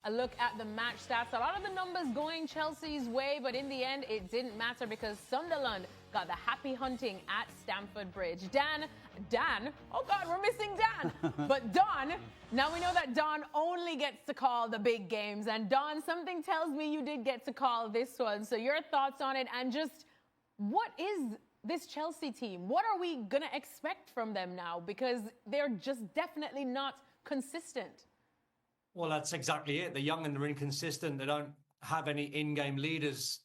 A look at the match stats. A lot of the numbers going Chelsea's way, but in the end, it didn't matter because Sunderland got the happy hunting at Stamford Bridge. Dan, oh God, we're missing Dan. But Don, now we know that Don only gets to call the big games. And Don, something tells me you did get to call this one. So your thoughts on it, and just what is this Chelsea team? What are we going to expect from them now? Because they're just definitely not consistent. Well, that's exactly it. They're young and they're inconsistent. They don't have any in-game leaders.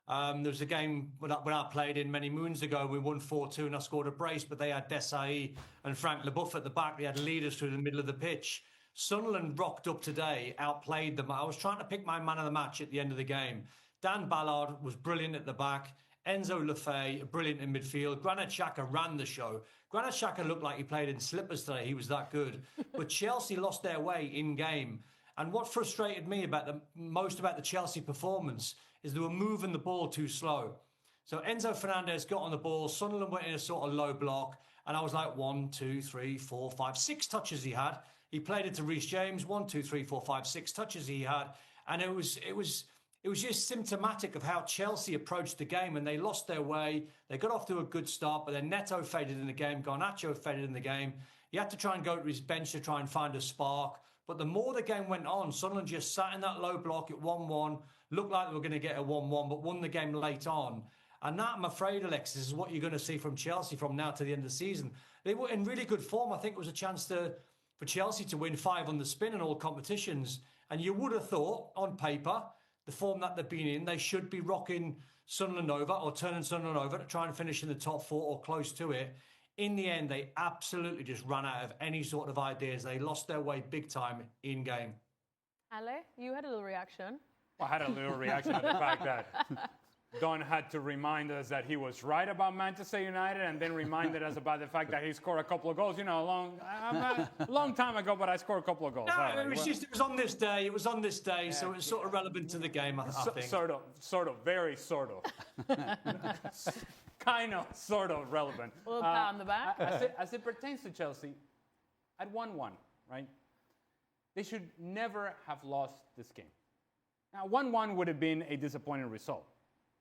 There was a game when I played in many moons ago. We won 4-2 and I scored a brace, but they had Desai and Frank Leboeuf at the back. They had leaders through the middle of the pitch. Sunderland rocked up today, outplayed them. I was trying to pick my man of the match at the end of the game. Dan Ballard was brilliant at the back. Enzo Lefebvre, brilliant in midfield. Granit Xhaka ran the show. Granit Xhaka looked like he played in slippers today. He was that good. But Chelsea lost their way in game. And what frustrated me most about the Chelsea performance is they were moving the ball too slow. So Enzo Fernandez got on the ball. Sunderland went in a sort of low block. And I was like, 1, 2, 3, 4, 5, 6 touches he had. He played it to Reece James. 1, 2, 3, 4, 5, 6 touches he had. And it was just symptomatic of how Chelsea approached the game, and they lost their way. They got off to a good start, but then Neto faded in the game. Garnacho faded in the game. He had to try and go to his bench to try and find a spark. But the more the game went on, Sunderland just sat in that low block at 1-1, looked like they were going to get a 1-1, but won the game late on. And that, I'm afraid, Alexis, is what you're going to see from Chelsea from now to the end of the season. They were in really good form. I think it was a chance for Chelsea to win 5 on the spin in all competitions. And you would have thought, on paper, the form that they've been in, they should be rocking Sunderland over or turning Sunderland over to try and finish in the top 4 or close to it. In the end, they absolutely just ran out of any sort of ideas. They lost their way big time in game. Ale, you had a little reaction. Well, I had a little reaction to the fact that Don had to remind us that he was right about Manchester United and then reminded us about the fact that he scored a couple of goals. You know, a long time ago, but I scored a couple of goals. No, right. It was on this day. It was on this day, yeah, so it's sort of relevant to the game, I think. Sort of, very sort of. Kind of, sort of relevant. A little pat on the back. As it pertains to Chelsea, at 1-1, right? They should never have lost this game. Now, 1-1 would have been a disappointing result,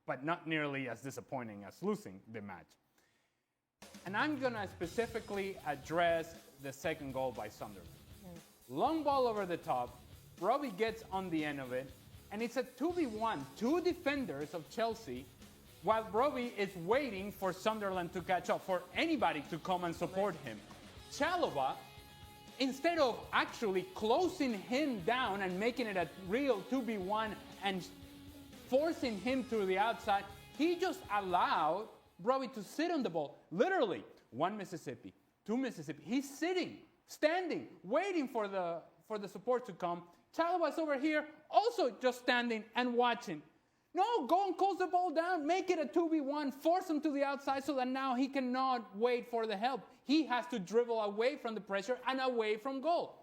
but not nearly as disappointing as losing the match. And I'm going to specifically address the second goal by Sunderland. Long ball over the top, Robbie gets on the end of it, and it's a 2v1, 2 defenders of Chelsea, while Robbie is waiting for Sunderland to catch up, for anybody to come and support him. Chalobah, instead of actually closing him down and making it a real 2v1 and forcing him to the outside, he just allowed Robbie to sit on the ball. Literally, 1 Mississippi, 2 Mississippi. He's sitting, standing, waiting for the support to come. Chalobah's over here, also just standing and watching. No, go and close the ball down, make it a 2v1, force him to the outside so that now he cannot wait for the help. He has to dribble away from the pressure and away from goal.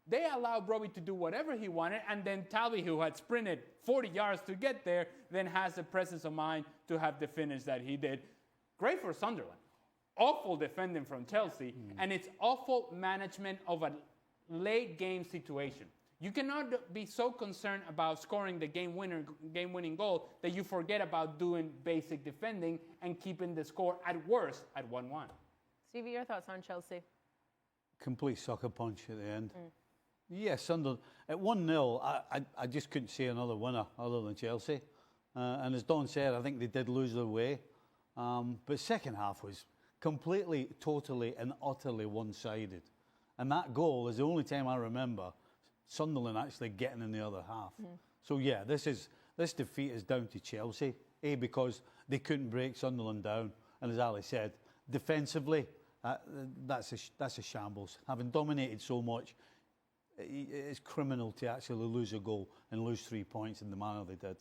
They allowed Robbie to do whatever he wanted, and then Talby, who had sprinted 40 yards to get there, then has the presence of mind to have the finish that he did. Great for Sunderland. Awful defending from Chelsea, and it's awful management of a late game situation. You cannot be so concerned about scoring the game-winning goal that you forget about doing basic defending and keeping the score at worst at 1-1. Stevie, your thoughts on Chelsea? Complete sucker punch at the end. Yes, Sunderland. At 1-0, I just couldn't see another winner other than Chelsea. And as Don said, I think they did lose their way. But second half was completely, totally and utterly one-sided. And that goal is the only time I remember Sunderland actually getting in the other half. So yeah, this defeat is down to Chelsea. Because they couldn't break Sunderland down, and as Ali said, defensively, that's a shambles. Having dominated so much, it's criminal to actually lose a goal and lose 3 points in the manner they did.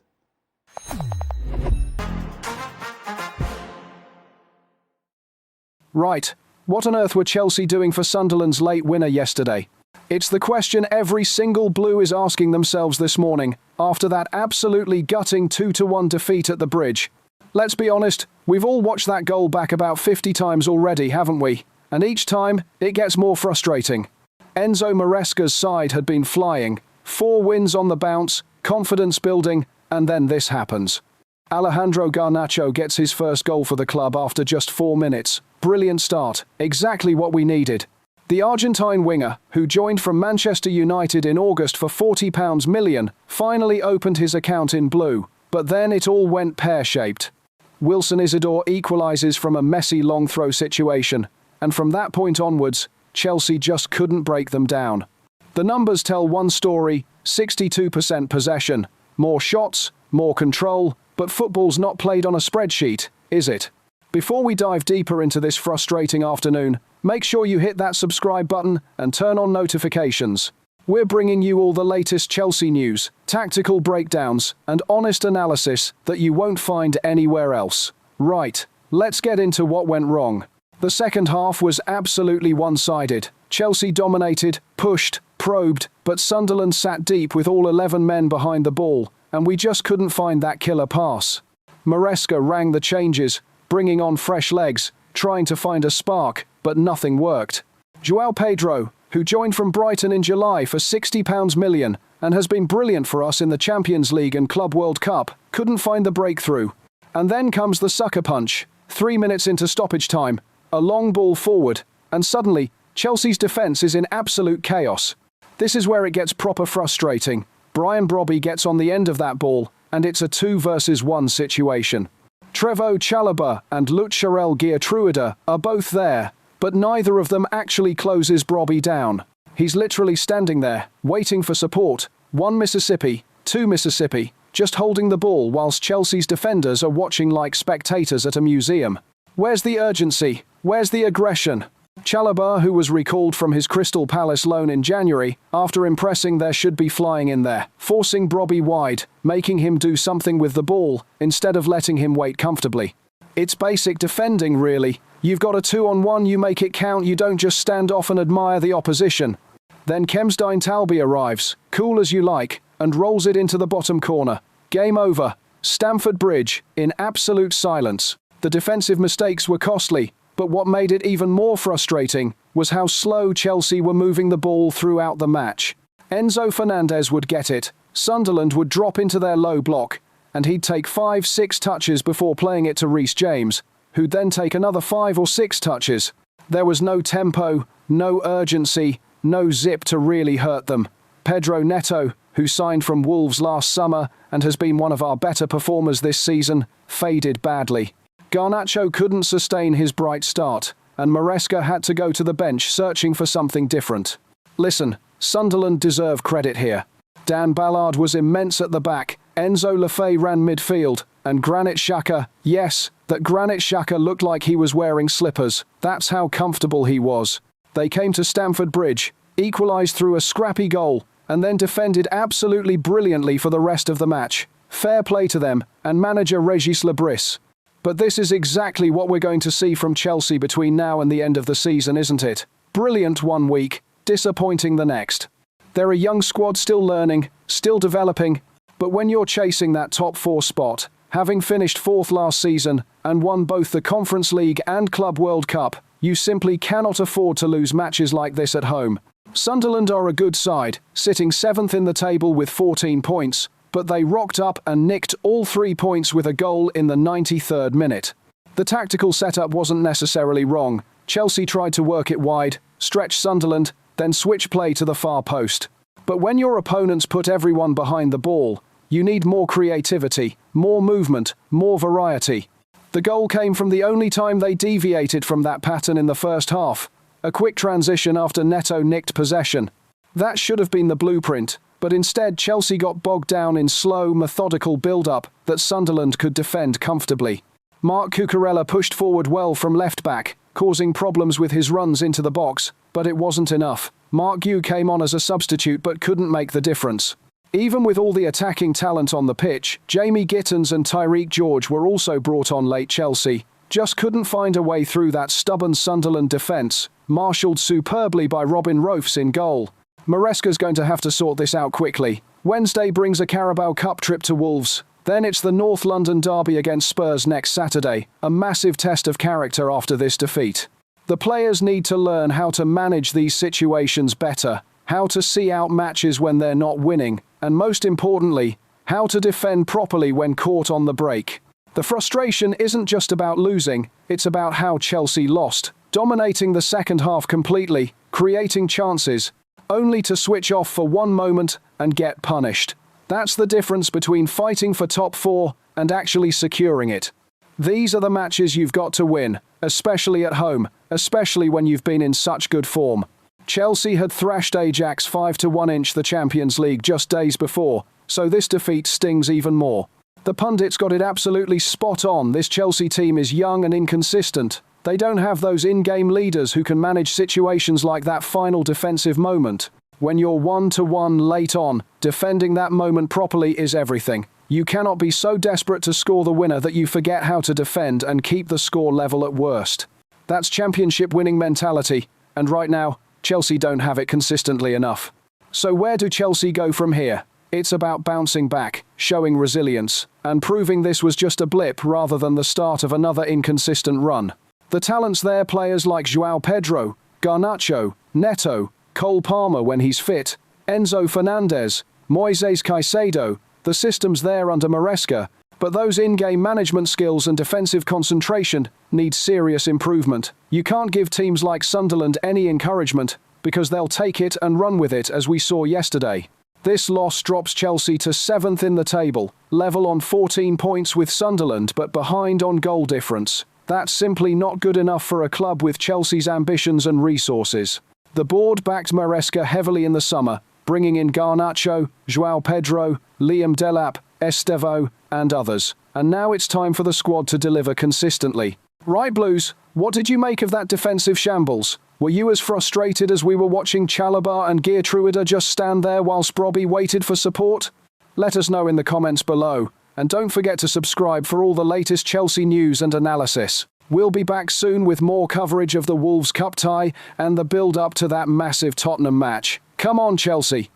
Right. What on earth were Chelsea doing for Sunderland's late winner yesterday? It's the question every single Blue is asking themselves this morning, after that absolutely gutting 2-1 defeat at the Bridge. Let's be honest, we've all watched that goal back about 50 times already, haven't we? And each time, it gets more frustrating. Enzo Maresca's side had been flying, 4 wins on the bounce, confidence building, and then this happens. Alejandro Garnacho gets his first goal for the club after just 4 minutes. Brilliant start, exactly what we needed. The Argentine winger, who joined from Manchester United in August for £40 million, finally opened his account in blue, but then it all went pear-shaped. Wilson Isidore equalises from a messy long throw situation, and from that point onwards, Chelsea just couldn't break them down. The numbers tell one story: 62% possession, more shots, more control, but football's not played on a spreadsheet, is it? Before we dive deeper into this frustrating afternoon, make sure you hit that subscribe button and turn on notifications. We're bringing you all the latest Chelsea news, tactical breakdowns, and honest analysis that you won't find anywhere else. Right, let's get into what went wrong. The second half was absolutely one-sided. Chelsea dominated, pushed, probed, but Sunderland sat deep with all 11 men behind the ball, and we just couldn't find that killer pass. Maresca rang the changes, bringing on fresh legs, trying to find a spark, but nothing worked. João Pedro, who joined from Brighton in July for £60 million and has been brilliant for us in the Champions League and Club World Cup, couldn't find the breakthrough. And then comes the sucker punch. 3 minutes into stoppage time, a long ball forward, and suddenly, Chelsea's defence is in absolute chaos. This is where it gets proper frustrating. Brian Brobby gets on the end of that ball, and it's a 2 versus 1 situation. Trevoh Chalobah and Lutjarel Geertruida are both there, but neither of them actually closes Brobby down. He's literally standing there, waiting for support. 1 Mississippi, 2 Mississippi, just holding the ball whilst Chelsea's defenders are watching like spectators at a museum. Where's the urgency? Where's the aggression? Chalobah, who was recalled from his Crystal Palace loan in January, after impressing there, should be flying in there, forcing Brobby wide, making him do something with the ball, instead of letting him wait comfortably. It's basic defending, really. You've got a 2-on-1, you make it count, you don't just stand off and admire the opposition. Then Kemsdine Talby arrives, cool as you like, and rolls it into the bottom corner. Game over. Stamford Bridge, in absolute silence. The defensive mistakes were costly, but what made it even more frustrating was how slow Chelsea were moving the ball throughout the match. Enzo Fernandez would get it, Sunderland would drop into their low block, and he'd take 5-6 touches before playing it to Reece James, who'd then take another 5 or 6 touches. There was no tempo, no urgency, no zip to really hurt them. Pedro Neto, who signed from Wolves last summer and has been one of our better performers this season, faded badly. Garnacho couldn't sustain his bright start, and Maresca had to go to the bench searching for something different. Listen, Sunderland deserve credit here. Dan Ballard was immense at the back, Enzo Lefebvre ran midfield, and Granit Xhaka, yes, that Granit Xhaka looked like he was wearing slippers. That's how comfortable he was. They came to Stamford Bridge, equalised through a scrappy goal, and then defended absolutely brilliantly for the rest of the match. Fair play to them, and manager Régis Lebris. But this is exactly what we're going to see from Chelsea between now and the end of the season, isn't it? Brilliant one week, disappointing the next. They're a young squad still learning, still developing, but when you're chasing that top 4 spot, having finished 4th last season and won both the Conference League and Club World Cup, you simply cannot afford to lose matches like this at home. Sunderland are a good side, sitting 7th in the table with 14 points, but they rocked up and nicked all 3 points with a goal in the 93rd minute. The tactical setup wasn't necessarily wrong. Chelsea tried to work it wide, stretch Sunderland, then switch play to the far post. But when your opponents put everyone behind the ball, you need more creativity, more movement, more variety. The goal came from the only time they deviated from that pattern in the first half. A quick transition after Neto nicked possession. That should have been the blueprint, but instead Chelsea got bogged down in slow, methodical build-up that Sunderland could defend comfortably. Marc Cucurella pushed forward well from left-back, causing problems with his runs into the box, but it wasn't enough. Mark Gue came on as a substitute but couldn't make the difference. Even with all the attacking talent on the pitch, Jamie Gittins and Tyreek George were also brought on late. Chelsea just couldn't find a way through that stubborn Sunderland defence, marshalled superbly by Robin Roufs in goal. Maresca's going to have to sort this out quickly. Wednesday brings a Carabao Cup trip to Wolves. Then it's the North London derby against Spurs next Saturday, a massive test of character after this defeat. The players need to learn how to manage these situations better, how to see out matches when they're not winning, and most importantly, how to defend properly when caught on the break. The frustration isn't just about losing, it's about how Chelsea lost, dominating the second half completely, creating chances, only to switch off for one moment and get punished. That's the difference between fighting for top four and actually securing it. These are the matches you've got to win, especially at home, especially when you've been in such good form. Chelsea had thrashed Ajax 5-1 the Champions League just days before, so this defeat stings even more. The pundits got it absolutely spot on. This Chelsea team is young and inconsistent. They don't have those in-game leaders who can manage situations like that final defensive moment. When you're 1-1 late on, defending that moment properly is everything. You cannot be so desperate to score the winner that you forget how to defend and keep the score level at worst. That's championship winning mentality, and right now, Chelsea don't have it consistently enough. So where do Chelsea go from here? It's about bouncing back, showing resilience, and proving this was just a blip rather than the start of another inconsistent run. The talent's there, players like João Pedro, Garnacho, Neto, Cole Palmer when he's fit, Enzo Fernandez, Moises Caicedo. The system's there under Maresca, but those in-game management skills and defensive concentration need serious improvement. You can't give teams like Sunderland any encouragement, because they'll take it and run with it, as we saw yesterday. This loss drops Chelsea to 7th in the table, level on 14 points with Sunderland but behind on goal difference. That's simply not good enough for a club with Chelsea's ambitions and resources. The board backed Maresca heavily in the summer, bringing in Garnacho, João Pedro, Liam Delap, Estevo, and others. And now it's time for the squad to deliver consistently. Right, Blues, what did you make of that defensive shambles? Were you as frustrated as we were watching Chalobah and Geertruida just stand there whilst Robbie waited for support? Let us know in the comments below, and don't forget to subscribe for all the latest Chelsea news and analysis. We'll be back soon with more coverage of the Wolves Cup tie and the build-up to that massive Tottenham match. Come on, Chelsea.